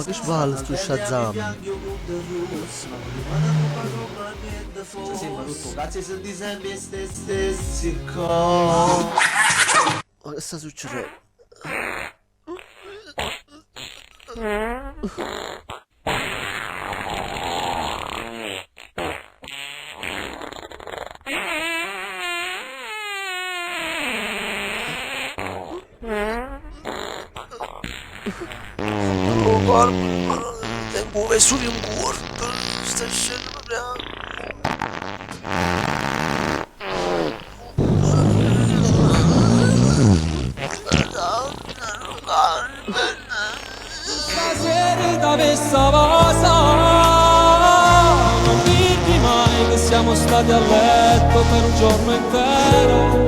che sbaglio sto Shazam. Sembra tutto cazzo se ti sempre stessi co. Ma che sta succedendo? Oh, guarda, tempo è su di un corpo, sta scendendo proprio. Stasera da questa cosa non dirti mai che siamo stati a letto per un giorno intero.